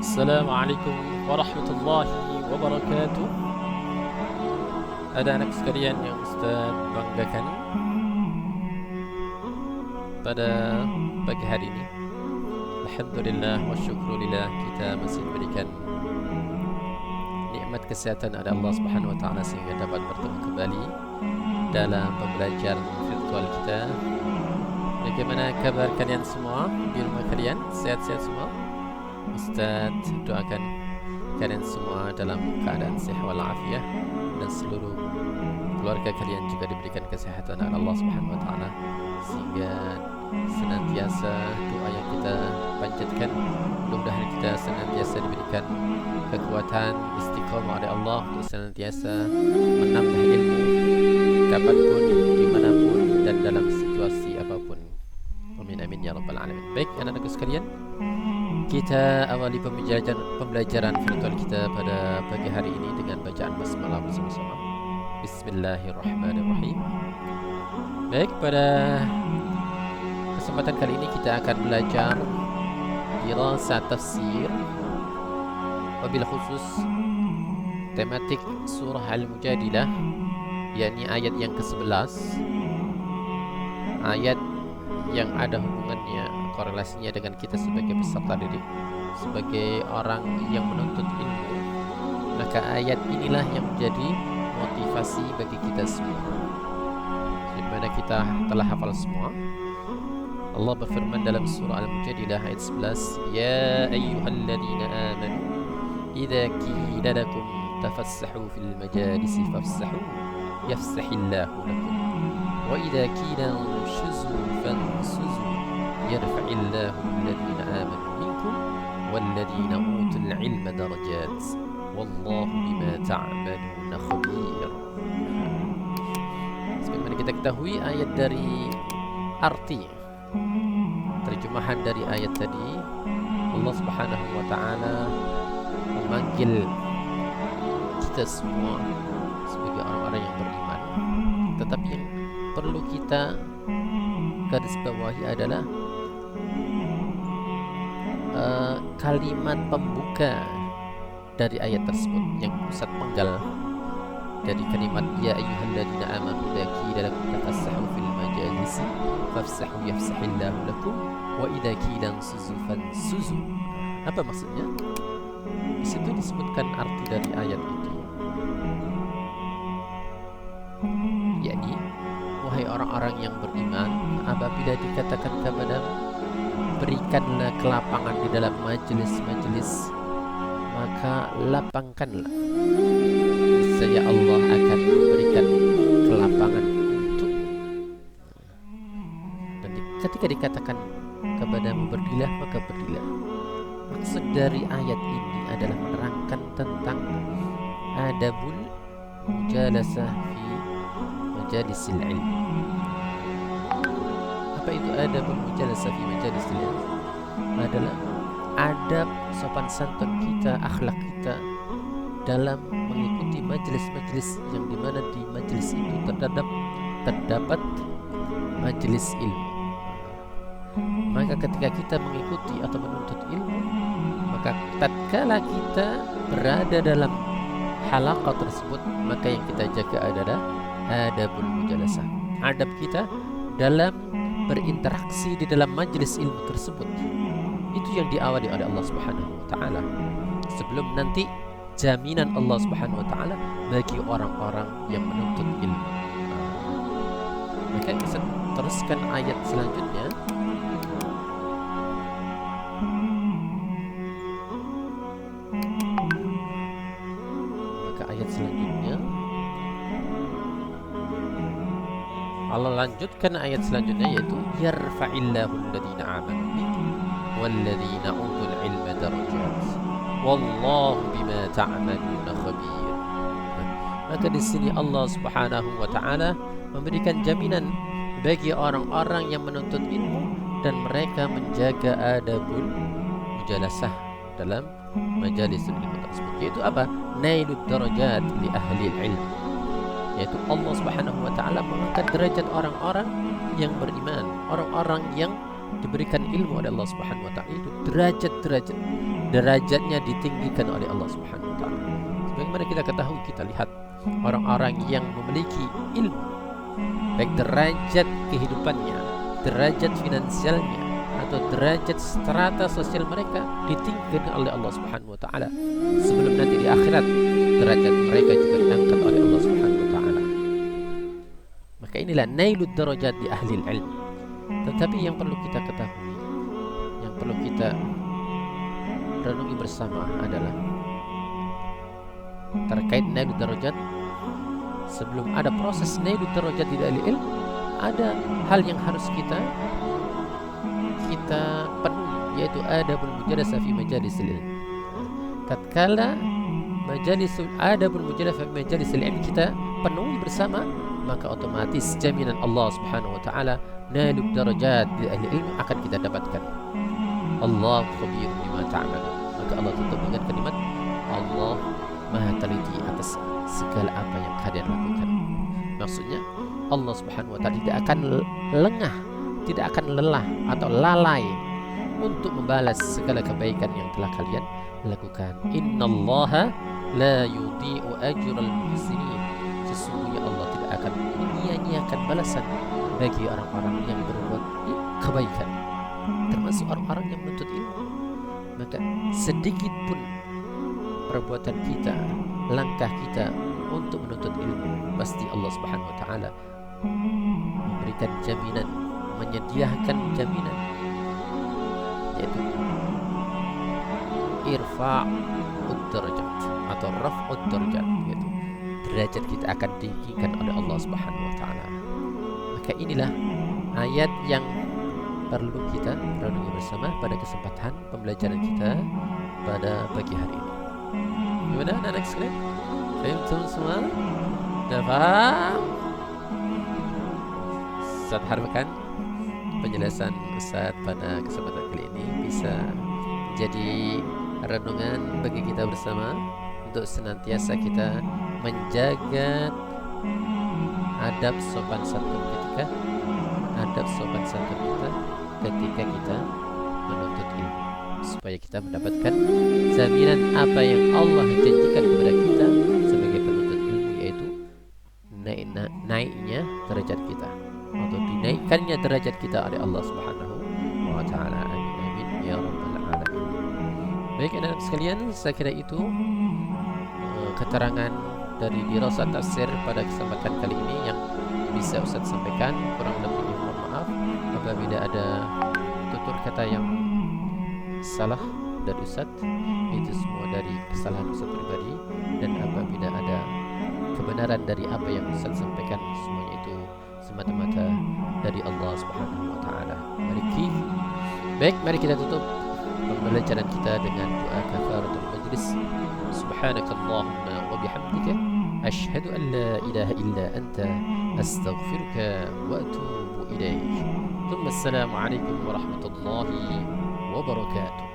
Assalamualaikum warahmatullahi wabarakatuh. Ada anak sekalian yang Ustaz banggakan pada pagi hari ini. Alhamdulillah wa syukrulillah, kita masih diberikan nikmat kesehatan oleh Allah Subhanahu wa taala sehingga dapat bertemu kembali dalam pembelajaran virtual kita. Bagaimana kabar kalian semua di rumah kalian? Sehat-sehat semua? Ustaz doakan kalian semua dalam keadaan sehat walafiat dan seluruh keluarga kalian juga diberikan kesehatan oleh Allah Subhanahu wa taala sehingga senantiasa doa yang kita panjatkan mudah-mudahan kita senantiasa diberikan kekuatan istiqamah oleh Allah untuk senantiasa menambah ilmu kapanpun, dimanapun dan dalam situasi apapun. Amin amin ya rabbal alamin. Baik anak-anakku sekalian, kita awali pembelajaran virtual kita pada pagi hari ini dengan bacaan basmalah bersama-sama. Bismillahirrahmanirrahim. Baik, pada kesempatan kali ini kita akan belajar dirasah tafsir, wabil khusus tematik surah Al-Mujadilah, yakni ayat yang ke-11, ayat yang ada hubungannya, korelasinya dengan kita sebagai peserta didik, sebagai orang yang menuntut ilmu. Maka ayat inilah yang menjadi motivasi bagi kita semua. Di mana kita telah hafal semua. Allah berfirman dalam surah Al-Mujadilah ayat 11, Ya ayyuhalladzina amanu idza qila lakum tafassahu fil majalisi fafsahu yafsahillahu lakum wa idza qila anshuzu fansuzu yarfa'illahu alladhina amanu minkum walladhina utul ilma darajat wallahu bima ta'maluna khabir. Sebagaimana kita ketahui, ayat dari arti terjemahan dari ayat tadi, Allah Subhanahu wa taala memanggil kita semua sebagai orang-orang yang beriman. Tetapi yang perlu kita garis bawahi adalah kalimat pembuka dari ayat tersebut yang pusat penggal dari kalimat ya ayyuhalladzina amanu idza qila lakum tafassahu fil majalisi fafsahu yafsahillahu lakum wa idza qila ansuzu fansuzu. Apa maksudnya? Di situ disebutkan arti dari ayat itu, yakni wahai orang-orang yang beriman, apabila dikatakan kepadamu berikanlah kelapangan di dalam majelis-majelis, maka lapangkanlah. Niscaya Allah akan memberikan kelapangan untuk. Dan ketika dikatakan kepadamu berdirilah, maka berdirilah. Maksud dari ayat ini adalah menerangkan tentang adabul mujalasah fi majalisil ilm. Apa itu adabul mujalasah fi majalisil ilm? Adalah adab sopan santun kita, akhlak kita dalam mengikuti majelis-majelis yang dimana di majelis itu terdapat majelis ilmu. Maka ketika kita mengikuti atau menuntut ilmu, maka tatkala kita berada dalam halaqah tersebut, maka yang kita jaga adalah adabul mujalasah, adab kita dalam berinteraksi di dalam majelis ilmu tersebut. Itu yang diawali oleh Allah Subhanahu wa taala sebelum nanti jaminan Allah Subhanahu wa taala bagi orang-orang yang menuntut ilmu. Maka kita teruskan ayat selanjutnya. Allah lanjutkan ayat selanjutnya, yaitu yarfa'illahu alladhina amanu minkum walladhina utul ilma darajat wallahu bima ta'maluna khabir. Maka di sini Allah Subhanahu wa taala memberikan jaminan bagi orang-orang yang menuntut ilmu dan mereka menjaga adabul mujalasah dalam majalis ilmu tersebut, yaitu apa? Nailud darajat li ahli ilm, yaitu Allah Subhanahu wa taala mengangkat derajat orang-orang yang beriman, orang-orang yang diberikan ilmu oleh Allah Subhanahu wa taala. Itu derajat-derajat derajatnya ditinggikan oleh Allah Subhanahu wa taala. Sebagaimana kita ketahui, kita lihat orang-orang yang memiliki ilmu, baik derajat kehidupannya, derajat finansialnya, atau derajat strata sosial mereka ditinggikan oleh Allah Subhanahu wa taala. Sebelum nanti di akhirat derajat mereka juga diangkat oleh Allah Subhanahu wa taala. Maka inilah nailud darajat di ahli ilmu. Tetapi yang perlu kita ketahui, yang perlu kita renungi bersama adalah terkait nailud darajat. Sebelum ada proses nailud darajat di ahli ilmu, ada hal yang harus kita penuhi, yaitu adabul mujalasah fi majalisil ilm. Tatkala adabul mujalasah fi majalisil ilm kita penuhi bersama, maka otomatis jaminan Allah Subhanahu wa taala nailud darajat di ahli ilmu akan kita dapatkan. Allah khabir bima ta'malun. Maka Allah tutup dengan kalimat Allah Maha teliti atas segala apa yang kalian lakukan. Maksudnya Allah Subhanahu wa taala tidak akan lengah, tidak akan lelah atau lalai untuk membalas segala kebaikan yang telah kalian lakukan. Innallaha la yudhi'u ajral muhsinin. Sesungguhnya Allah tidak akan menyia-nyiakan balasan bagi orang-orang yang berbuat kebaikan, termasuk orang-orang yang menuntut ilmu. Maka sedikit pun perbuatan kita, langkah kita untuk menuntut ilmu, pasti Allah Subhanahu wa taala memberikan jaminan, menyediakan jaminan, yaitu irfa'ud darajat atau raf'ud darajat, yaitu derajat kita akan ditinggikan oleh Allah Subhanahu wa taala. Maka inilah ayat yang perlu kita renungi bersama pada kesempatan pembelajaran kita pada pagi hari ini. Gimana anak-anak sekalian? Faham semua? Dah faham? Ustaz harapkan penjelasan Ustaz pada kesempatan kali ini bisa jadi renungan bagi kita bersama untuk senantiasa kita menjaga adab sopan santun kita ketika kita menuntut ilmu, supaya kita mendapatkan jaminan apa yang Allah janjikan kepada kita sebagai penuntut ilmu, yaitu naiknya derajat kita atau dinaikkannya derajat kita oleh Allah Subhanahu wa taala. Amin amin ya rabbal alamin. Baik anak-anak sekalian, saya kira itu keterangan dari dirasah tafsir pada kesempatan kali ini yang bisa Ustaz sampaikan. Kurang lebihnya mohon maaf apabila ada tutur kata yang salah dari Ustaz. Itu semua dari kesalahan Ustaz pribadi, dan apabila ada kebenaran dari apa yang Ustaz sampaikan, semuanya itu semata-mata dari Allah Subhanahu wa taala. Mari kita tutup pembelajaran kita dengan doa kafaratul majlis. Subhanakallahumma wa bihamdika asyhadu an la ilaha illa anta astaghfiruka wa atubu ilaik. Assalamu alaikum warahmatullahi wabarakatuh.